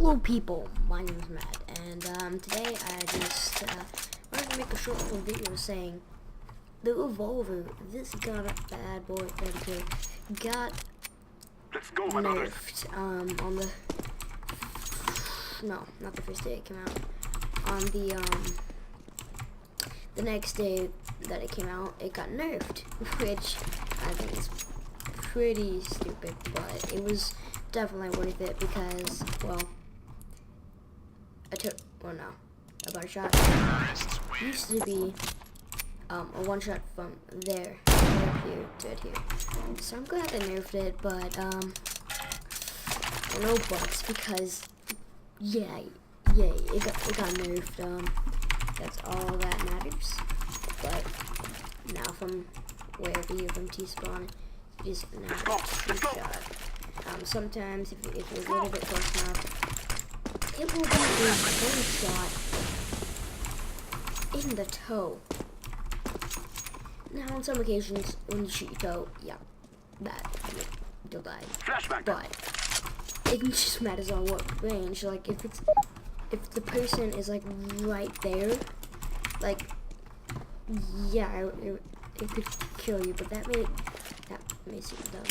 Hello people, my name is Matt, and today I just wanted to make a short little video saying the Revolver, this got a bad boy got nerfed on the not the first day it came out, on the next day that it came out it got nerfed, which I think is pretty stupid, but it was definitely worth it because, well, a bar shot used to be a one shot from there here to here. So I'm glad they nerfed it, but no buts because it got nerfed. That's all that matters. But now from wherever you're from T-spawn, it is now two shot. Sometimes if you're a little bit close enough, it will be a one shot in the toe. Now on some occasions when you shoot your toe, yeah, you'll die. But it just matters on what range. Like if the person is like right there, like yeah, it could kill you, but that may seem dumb.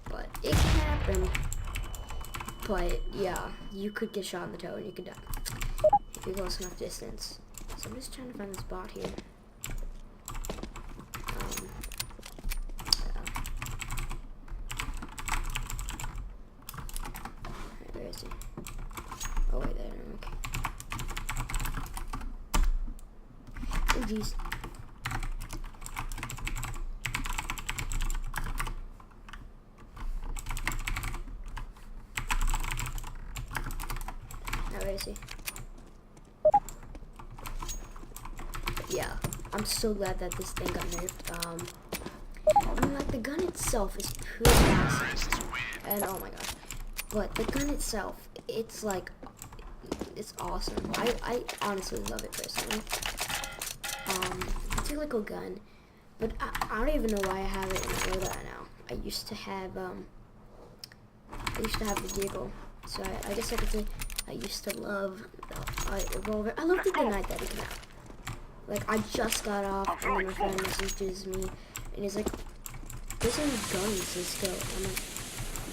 But it can happen. But yeah, you could get shot in the toe and you could die if you're close enough distance. So I'm just trying to find this bot here. Where is he? Oh wait, there. Okay. Oh jeez. Where is he? Yeah, I'm so glad that this thing got nerfed. I mean, like, the gun itself is pretty awesome. And oh my gosh. But the gun itself, it's like, it's awesome. I honestly love it personally. It's a really cool gun. But I don't even know why I have it in Florida now. I used to have the Deagle. So I guess I could say I used to love the Revolver. I love the night that it came out. Like, I just got off, and then my friend messages me, and he's like, "There's any guns, let's go." I'm like,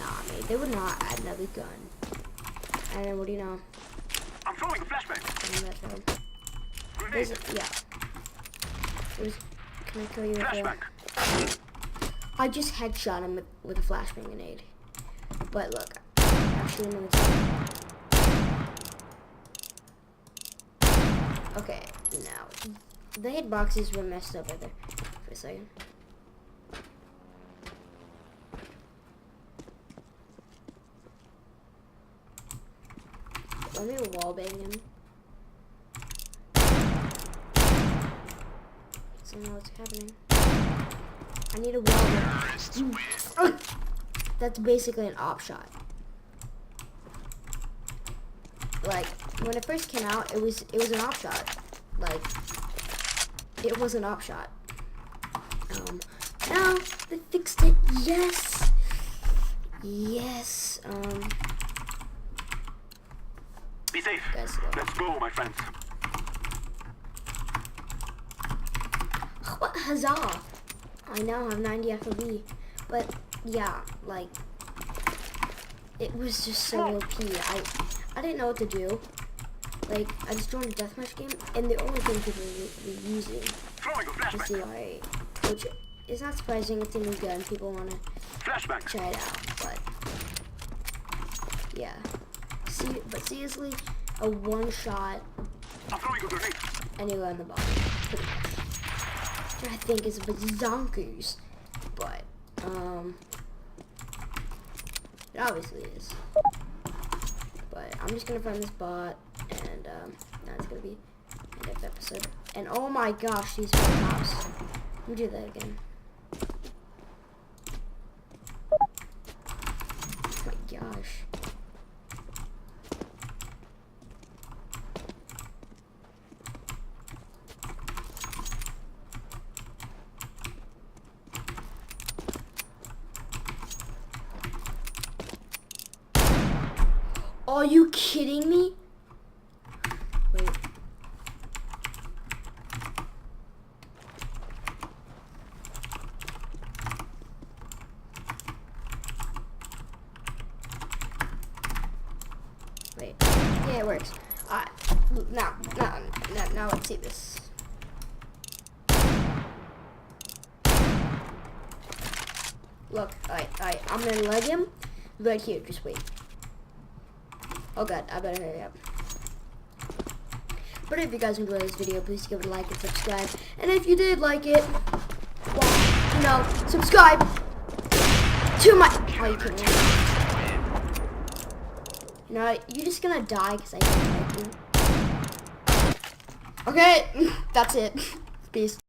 "Nah, mate, they would not add another gun." And then, what do you know? I'm throwing a flashbang. Can I kill you with a... I just headshot him with a flashbang grenade. But look, actually, no, it's... Okay, now, the hitboxes were messed up right there for a second. Let me wallbang him. So now what's happening? I need a wallbang. That's basically an op shot. Like, when it first came out, it was an op shot. Like, it was an op shot. Now they fixed it. Yes. Yes. Be safe. Guys, let's go, my friends. What huzzah! I now have 90 FOV, but yeah, like, it was just so OP. I didn't know what to do. Like, I just joined a deathmatch game, and the only thing people were using was CRA, which is not surprising. It's a new gun. People want to try it out, but yeah. But seriously, a one shot anywhere on the bottom, pretty much. Which I think is bazonkers, but it obviously is. But I'm just gonna find this bot, and now it's gonna be the next episode. And oh my gosh, these cops! Let me do that again. Oh my gosh. Are you kidding me? Wait. Wait. Yeah, it works. Alright. Now let's see this. Look, alright. I'm gonna leg him right here. Just wait. Oh god, I better hurry up. But if you guys enjoyed this video, please give it a like and subscribe. And if you did like it, well, you know, subscribe to my... Oh, you kidding me? You know, you're just gonna die because I don't like you. Okay, that's it. Peace.